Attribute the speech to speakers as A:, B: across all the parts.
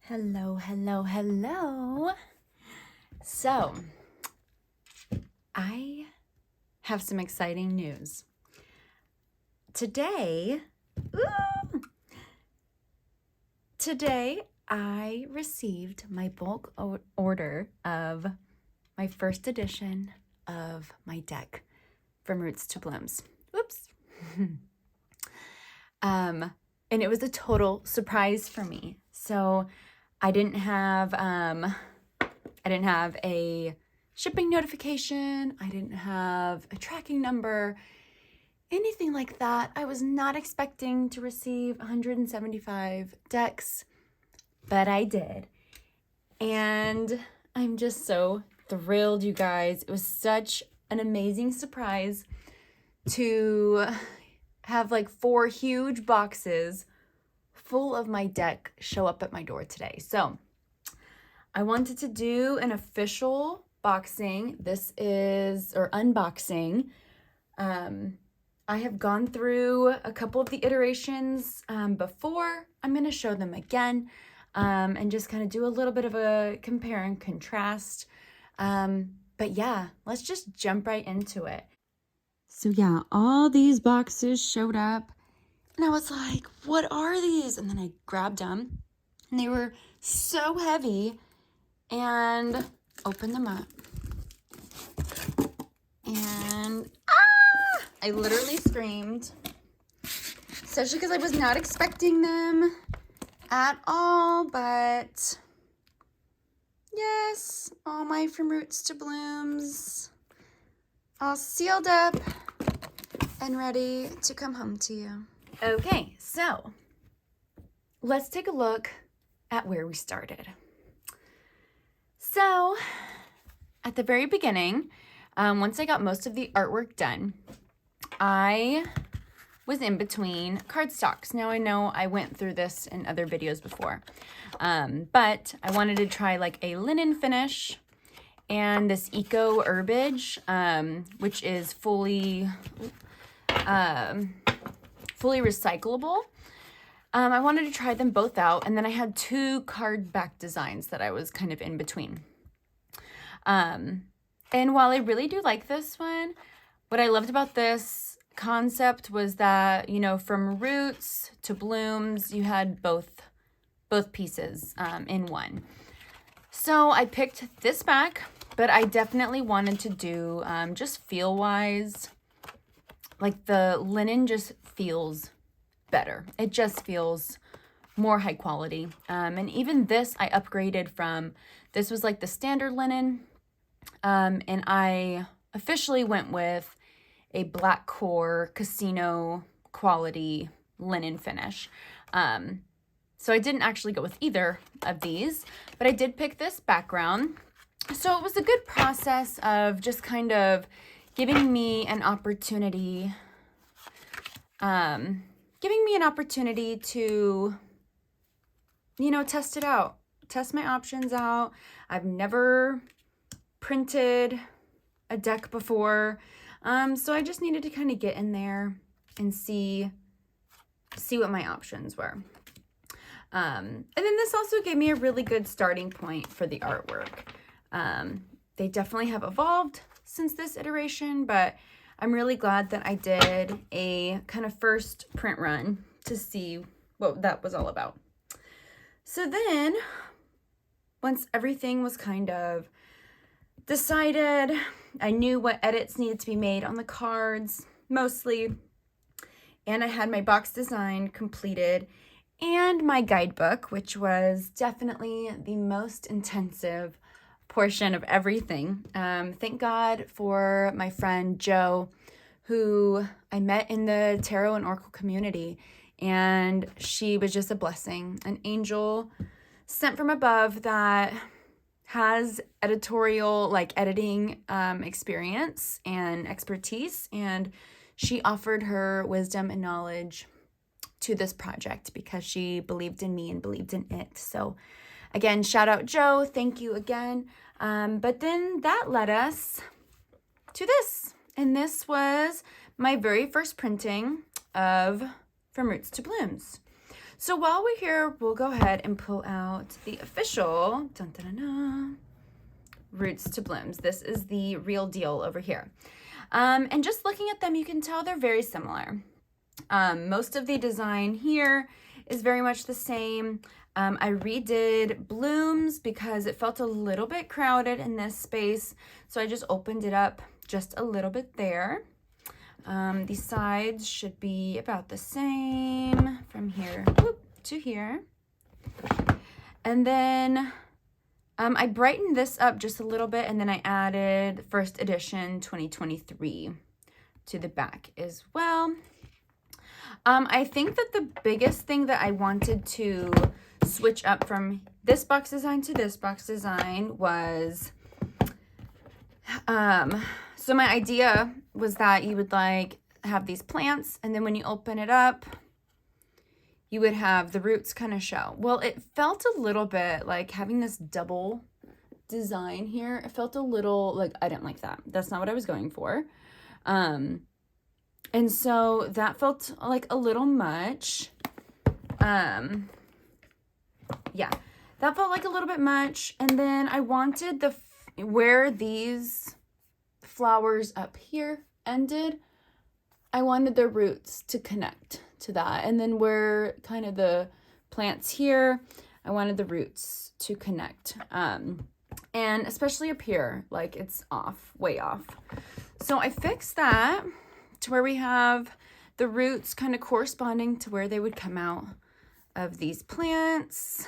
A: Hello, hello, hello. So, I have some exciting news. Today I received my bulk order of my first edition of my deck from Roots to Blooms. Whoops. And it was a total surprise for me. So I didn't have a shipping notification. I didn't have a tracking number, anything like that. I was not expecting to receive 175 decks, but I did. And I'm just so thrilled, you guys. It was such an amazing surprise to have like 4 huge boxes full of my deck show up at my door today. So I wanted to do an official unboxing. I have gone through a couple of the iterations before. I'm going to show them again and just kind of do a little bit of a compare and contrast. But yeah, let's just jump right into it. So yeah, all these boxes showed up and I was like, what are these? And then I grabbed them and they were so heavy and opened them up. And I literally screamed, especially because I was not expecting them at all, but yes, all my From Roots to Blooms, all sealed up and ready to come home to you. Okay, so let's take a look at where we started. So at the very beginning, once I got most of the artwork done, I was in between cardstocks. Now I know I went through this in other videos before, but I wanted to try like a linen finish and this eco herbage, which is fully recyclable. I wanted to try them both out, and then I had 2 card back designs that I was kind of in between. And while I really do like this one, what I loved about this concept was that, you know, from Roots to Blooms, you had both pieces in one. So I picked this back, but I definitely wanted to do, just feel-wise, like the linen just feels better. It just feels more high quality. And even this I upgraded from, this was like the standard linen, and I officially went with a black core casino quality linen finish. So I didn't actually go with either of these, but I did pick this background. So it was a good process of just kind of giving me an opportunity, to, you know, test it out, test my options out. I've never printed a deck before, so I just needed to kind of get in there and see what my options were. And then this also gave me a really good starting point for the artwork. They definitely have evolved since this iteration, but I'm really glad that I did a kind of first print run to see what that was all about. So then, once everything was kind of decided, I knew what edits needed to be made on the cards, mostly, and I had my box design completed and my guidebook, which was definitely the most intensive portion of everything. Thank God for my friend Joe, who I met in the tarot and oracle community, and she was just a blessing, an angel sent from above that has editorial, like editing experience and expertise, and she offered her wisdom and knowledge to this project because she believed in me and believed in it. So again, shout out Joe, thank you again. But then that led us to this, and this was my very first printing of From Roots to Blooms. So while we're here, we'll go ahead and pull out the official dun, dun, dun, dun, Roots to Blooms. This is the real deal over here. And just looking at them, you can tell they're very similar. Most of the design here is very much the same. I redid blooms because it felt a little bit crowded in this space, so I just opened it up just a little bit there. The sides should be about the same from here to here. And then I brightened this up just a little bit, and then I added first edition 2023 to the back as well. I think that the biggest thing that I wanted to switch up from this box design to this box design was, so my idea was that you would like have these plants, and then when you open it up, you would have the roots kind of show. Well, it felt a little bit like having this double design here. It felt a little like, I didn't like that. That's not what I was going for. And so that felt like a little much. Yeah, that felt like a little bit much. And then I wanted where these flowers up here ended, I wanted the roots to connect to that. And then where kind of the plants here, I wanted the roots to connect. And especially up here, like it's off, way off. So I fixed that to where we have the roots kind of corresponding to where they would come out of these plants.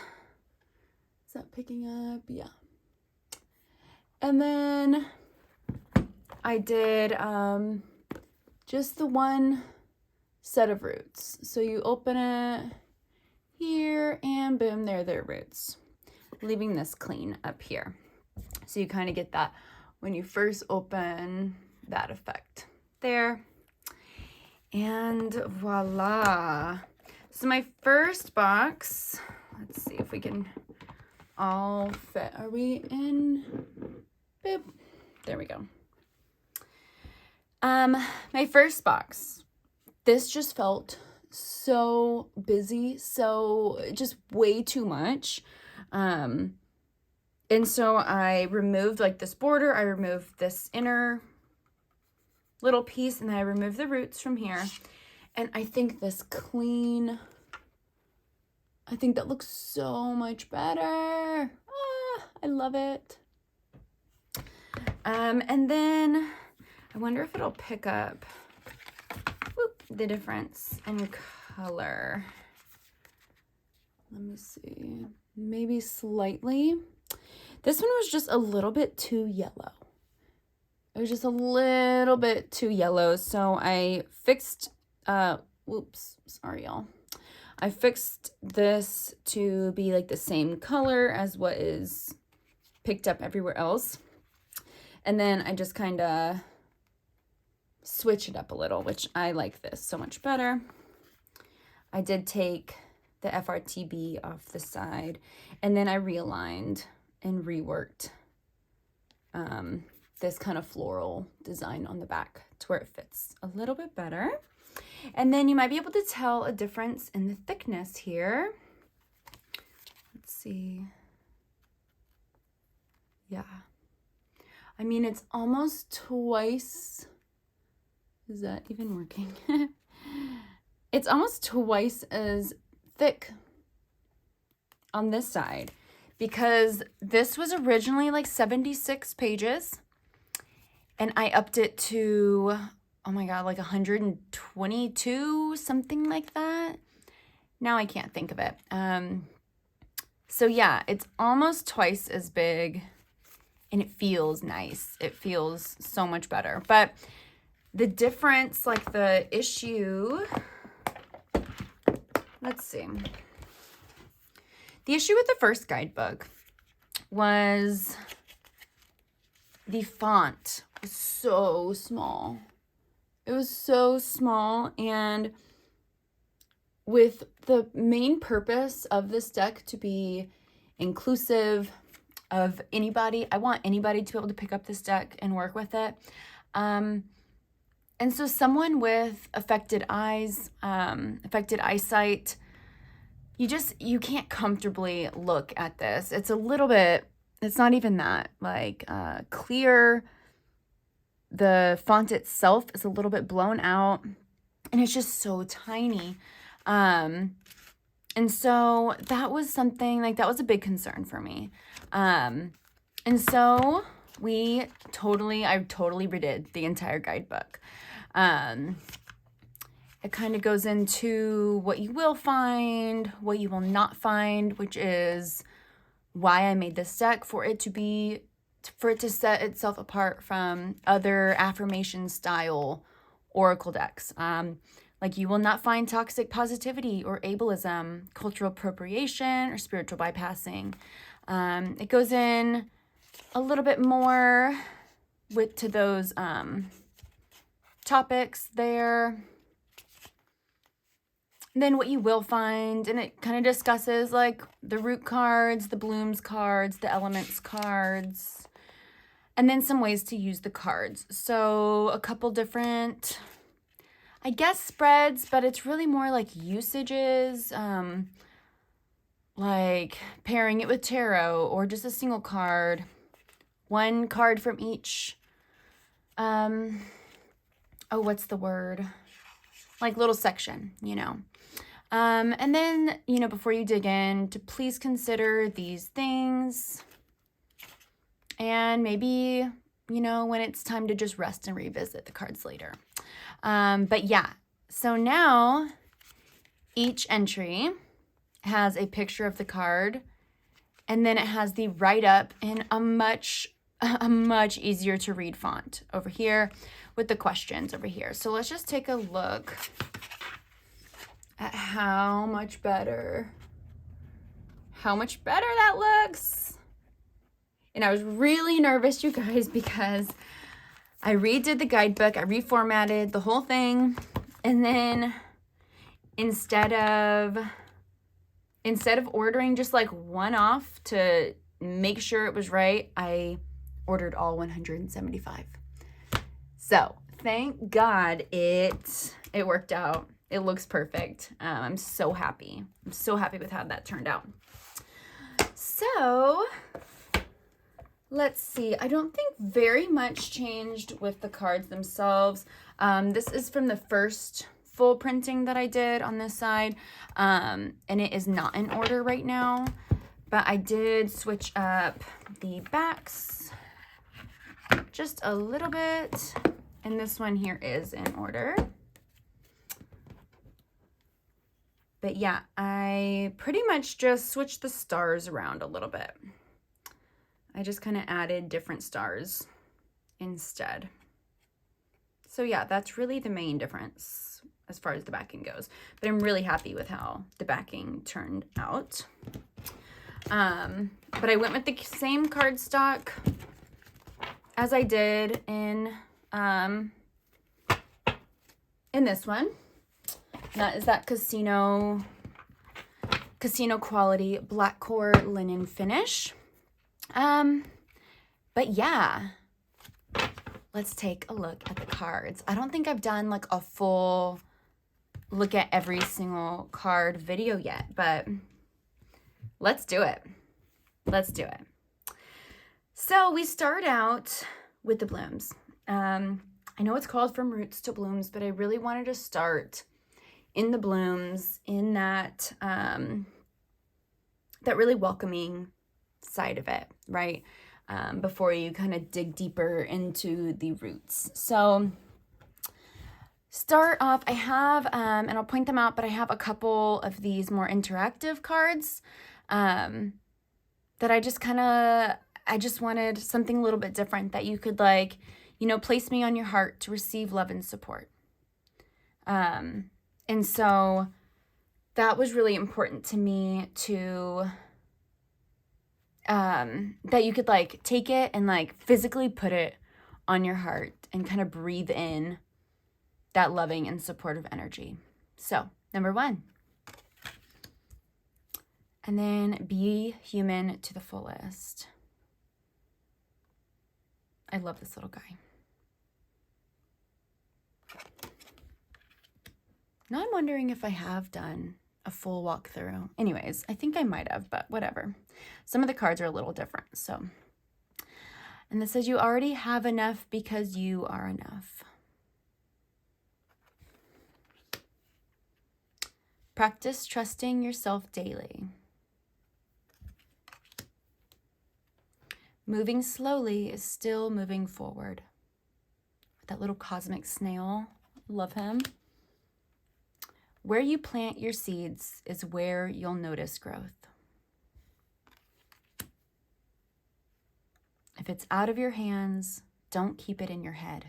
A: Is that picking up? Yeah. And then I did just the one set of roots. So you open it here and boom, there are their roots. Leaving this clean up here. So you kind of get that when you first open, that effect there. And voila. So my first box, let's see if we can all fit. Are we in? Boop. There we go. My first box, this just felt so busy, so just way too much. And so I removed like this border, I removed this inner little piece, and then I removed the roots from here. And I think this clean, I think that looks so much better. I love it. And then I wonder if it'll pick up the difference in color. Let me see. Maybe slightly. This one was just a little bit too yellow. It was just a little bit too yellow. So I fixed, whoops, sorry y'all. I fixed this to be like the same color as what is picked up everywhere else. And then I just kind of switch it up a little, which I like this so much better. I did take the FRTB off the side, and then I realigned and reworked this kind of floral design on the back to where it fits a little bit better. And then you might be able to tell a difference in the thickness here. Let's see. Yeah. I mean, it's almost twice. Is that even working? It's almost twice as thick on this side, because this was originally like 76 pages and I upped it to, oh my God, like 122, something like that. Now I can't think of it. So yeah, it's almost twice as big, and it feels nice. It feels so much better. But the difference, like the issue, let's see. The issue with the first guidebook was the font was so small. It was so small, and with the main purpose of this deck to be inclusive of anybody, I want anybody to be able to pick up this deck and work with it. And so someone with affected eyes, affected eyesight, you can't comfortably look at this. It's a little bit, it's not even that like clear. The font itself is a little bit blown out, and it's just so tiny. And so that was something, like, that was a big concern for me. And so I totally redid the entire guidebook. It kind of goes into what you will find, what you will not find, which is why I made this deck, for it to set itself apart from other affirmation-style oracle decks. Like, you will not find toxic positivity or ableism, cultural appropriation, or spiritual bypassing. It goes in a little bit more to those topics there. Then what you will find, and it kind of discusses like the root cards, the blooms cards, the elements cards, and then some ways to use the cards. So a couple different, I guess, spreads, but it's really more like usages, like pairing it with tarot or just a single card, one card from each, what's the word? Like little section, you know. And then, you know, before you dig in, to please consider these things. And maybe, you know, when it's time to just rest and revisit the cards later. But yeah, so now each entry has a picture of the card, and then it has the write-up in a much easier to read font over here with the questions over here. So let's just take a look at how much better that looks. And I was really nervous, you guys, because I redid the guidebook, I reformatted the whole thing, and then instead of ordering just like one off to make sure it was right, I ordered all 175. So thank God it worked out. It looks perfect. I'm so happy. I'm so happy with how that turned out. So let's see. I don't think very much changed with the cards themselves. This is from the first full printing that I did on this side. And it is not in order right now, but I did switch up the backs just a little bit. And this one here is in order. But yeah, I pretty much just switched the stars around a little bit. I just kind of added different stars instead. So yeah, that's really the main difference as far as the backing goes. But I'm really happy with how the backing turned out. But I went with the same cardstock as I did in this one. That is that casino quality black core linen finish. But yeah, let's take a look at the cards. I don't think I've done like a full look at every single card video yet, but let's do it. Let's do it. So we start out with the blooms. I know it's called From Roots to Blooms, but I really wanted to start in the blooms, in that that really welcoming side of it, right? Before you kind of dig deeper into the roots. So start off, I have, and I'll point them out, but I have a couple of these more interactive cards that I just wanted something a little bit different that you could, like, you know, place me on your heart to receive love and support. And so that was really important to me to, that you could like take it and like physically put it on your heart and kind of breathe in that loving and supportive energy. So number 1. And then be human to the fullest. I love this little guy. Now I'm wondering if I have done a full walkthrough. Anyways, I think I might have, but whatever. Some of the cards are a little different, so. And this says you already have enough because you are enough. Practice trusting yourself daily. Moving slowly is still moving forward. That little cosmic snail, love him. Where you plant your seeds is where you'll notice growth. If it's out of your hands, don't keep it in your head.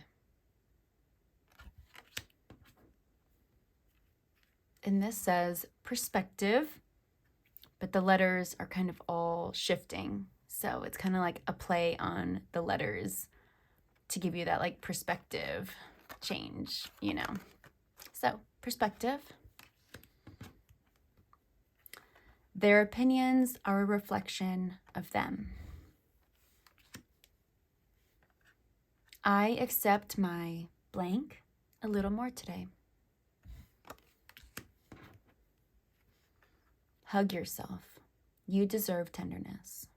A: And this says perspective, but the letters are kind of all shifting. So it's kind of like a play on the letters to give you that like perspective change, you know. So perspective. Their opinions are a reflection of them. I accept my blank a little more today. Hug yourself. You deserve tenderness.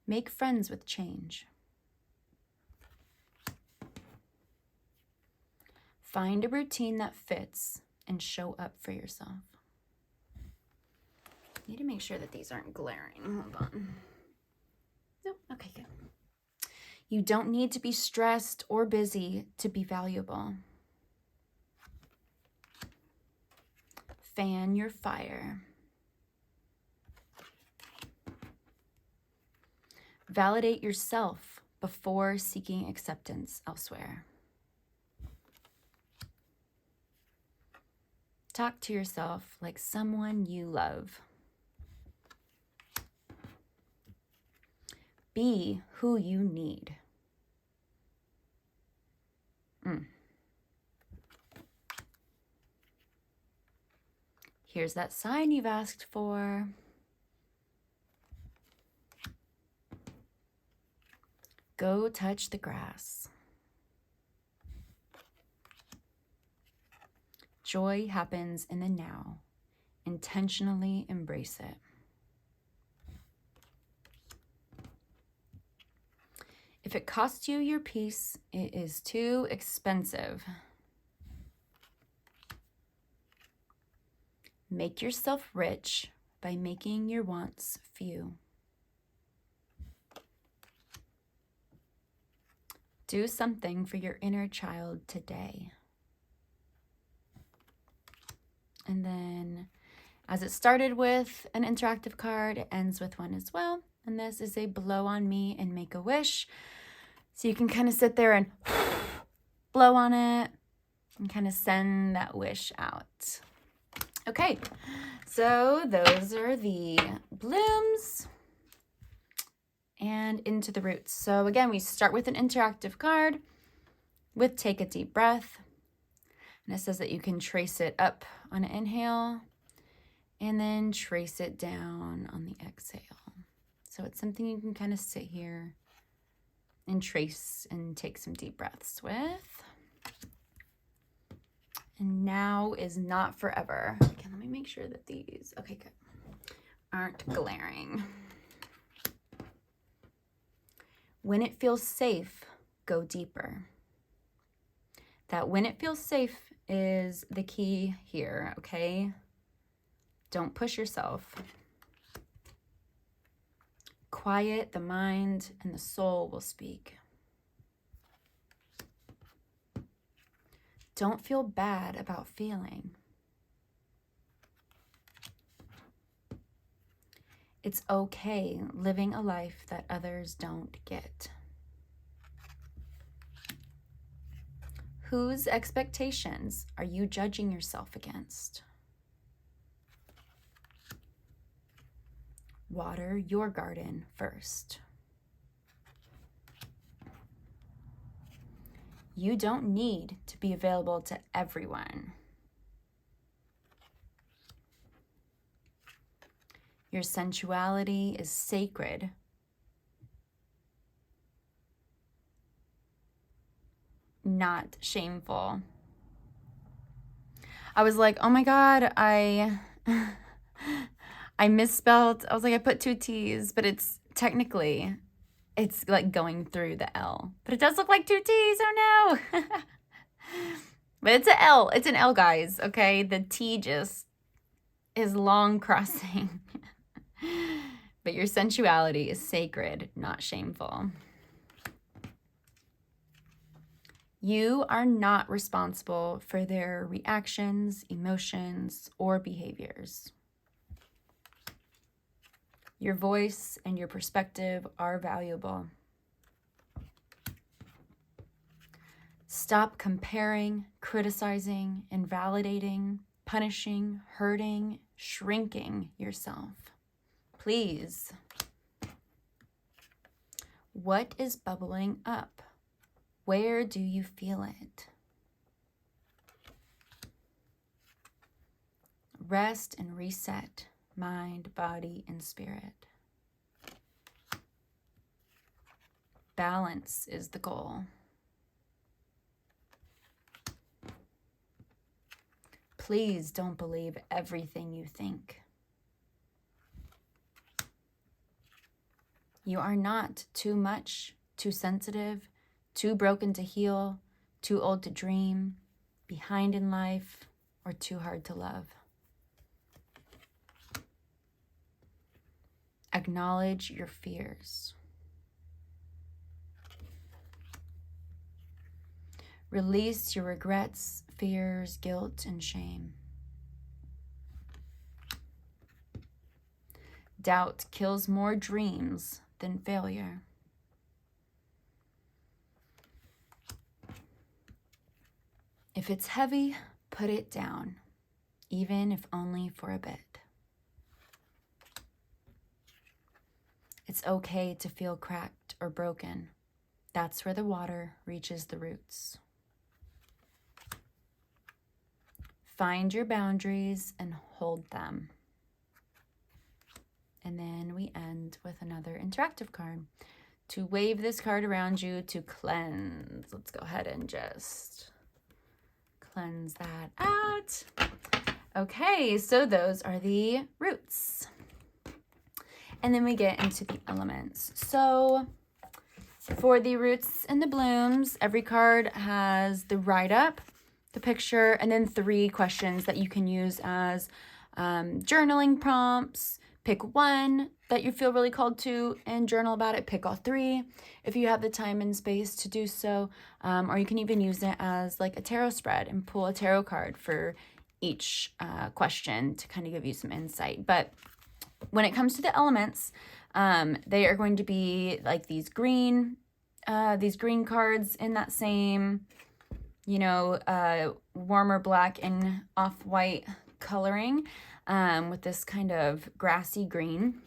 A: Make friends with change. Find a routine that fits and show up for yourself. Need to make sure that these aren't glaring. Hold on. Nope. Okay, good. You don't need to be stressed or busy to be valuable. Fan your fire. Validate yourself before seeking acceptance elsewhere. Talk to yourself like someone you love. Be who you need. Here's that sign you've asked for. Go touch the grass. Joy happens in the now. Intentionally embrace it. If it costs you your peace, it is too expensive. Make yourself rich by making your wants few. Do something for your inner child today. And then, as it started with an interactive card, it ends with one as well. And this is a blow on me and make a wish. So you can kind of sit there and blow on it and kind of send that wish out. Okay, so those are the blooms and into the roots. So again, we start with an interactive card with take a deep breath. And it says that you can trace it up on an inhale and then trace it down on the exhale. So it's something you can kind of sit here and trace and take some deep breaths with. And now is not forever. Okay, let me make sure that these, okay, good, aren't glaring. When it feels safe, go deeper. That when it feels safe is the key here, okay? Don't push yourself. Quiet the mind and the soul will speak. Don't feel bad about feeling. It's okay living a life that others don't get. Whose expectations are you judging yourself against? Water your garden first. You don't need to be available to everyone. Your sensuality is sacred. Not shameful. I was like, oh my God, I misspelled. I was like, I put 2 T's, but it's technically, it's like going through the L. But it does look like 2 T's, oh no. But it's an L. It's an L, guys, okay? The T just is long crossing. But your sensuality is sacred, not shameful. You are not responsible for their reactions, emotions, or behaviors. Your voice and your perspective are valuable. Stop comparing, criticizing, invalidating, punishing, hurting, shrinking yourself. Please. What is bubbling up? Where do you feel it? Rest and reset, mind, body, and spirit. Balance is the goal. Please don't believe everything you think. You are not too much, too sensitive, too broken to heal, too old to dream, behind in life, or too hard to love. Acknowledge your fears. Release your regrets, fears, guilt, and shame. Doubt kills more dreams than failure. If it's heavy, put it down, even if only for a bit. It's okay to feel cracked or broken. That's where the water reaches the roots. Find your boundaries and hold them. And then we end with another interactive card. To wave this card around you to cleanse. Let's go ahead and just cleanse that out. Okay, so those are the roots. And then we get into the elements. So for the roots and the blooms, every card has the write-up, the picture, and then 3 questions that you can use as journaling prompts. Pick one that you feel really called to and journal about it. Pick all 3 if you have the time and space to do so. Or you can even use it as like a tarot spread and pull a tarot card for each question to kind of give you some insight. But when it comes to the elements, they are going to be like these green cards in that same, warmer black and off-white coloring, with this kind of grassy green.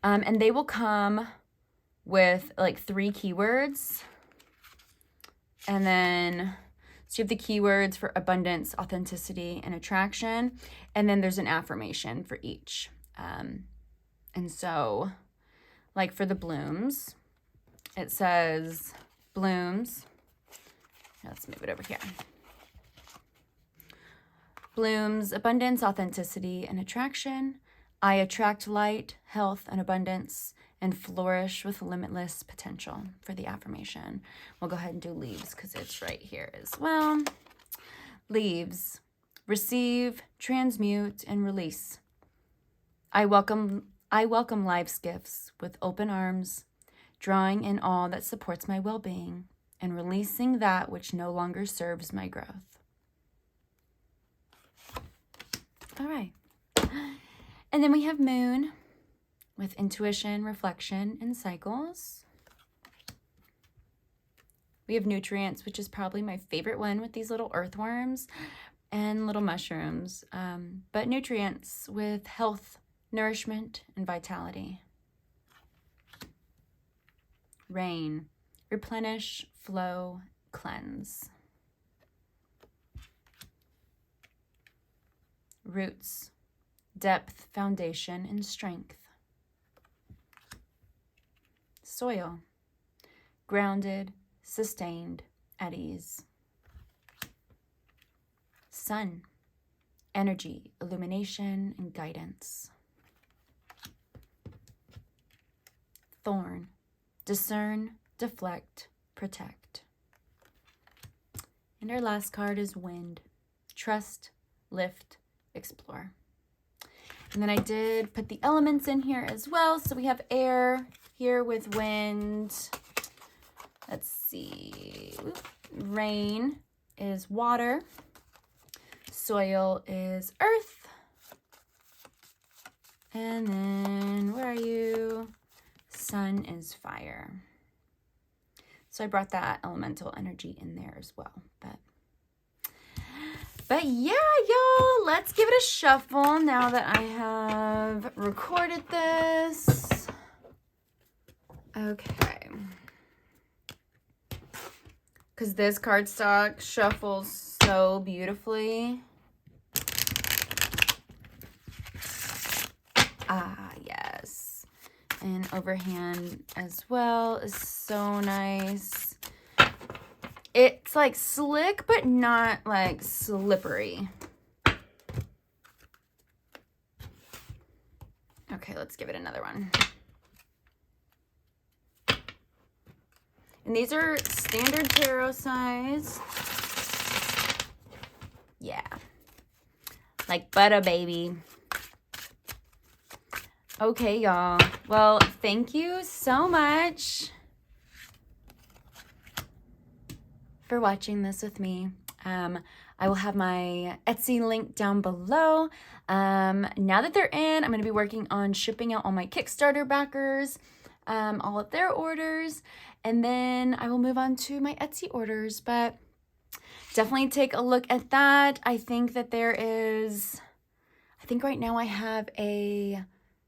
A: And they will come with like 3 keywords. And then, so you have the keywords for abundance, authenticity, and attraction. And then there's an affirmation for each. And so, like for the blooms, it says, blooms. Let's move it over here. Blooms, abundance, authenticity, and attraction. I attract light, health, and abundance, and flourish with limitless potential for the affirmation. We'll go ahead and do leaves because it's right here as well. Leaves. Receive, transmute, and release. I welcome life's gifts with open arms, drawing in all that supports my well-being and releasing that which no longer serves my growth. All right. And then we have moon with intuition, reflection, and cycles. We have nutrients, which is probably my favorite one with these little earthworms and little mushrooms. But nutrients with health, nourishment, and vitality. Rain, replenish, flow, cleanse. Roots, depth, foundation, and strength. Soil, grounded, sustained, at ease. Sun, energy, illumination, and guidance. Thorn, discern, deflect, protect. And our last card is wind, trust, lift, explore. And then I did put the elements in here as well. So we have air here with wind. Let's see. Rain is water. Soil is earth. And then, where are you? Sun is fire. So I brought that elemental energy in there as well. But yeah, y'all, let's give it a shuffle now that I have recorded this. Okay. Because this cardstock shuffles so beautifully. Ah, yes. And overhand as well is so nice. It's like slick, but not like slippery. Okay, let's give it another one. And these are standard tarot size. Yeah. Like butter, baby. Okay, y'all. Well, thank you so much for watching this with me. I will have my Etsy link down below. Now that they're in, I'm going to be working on shipping out all my Kickstarter backers, all of their orders, and then I will move on to my Etsy orders. But definitely take a look at that. I think that there is, I think right now I have a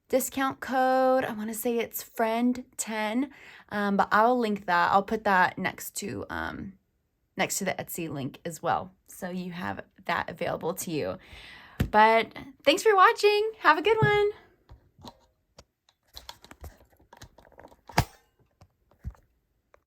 A: discount code. I want to say it's friend10, but I'll link that. I'll put that next to the Etsy link as well, so you have that available to you. But thanks for watching. Have a good one.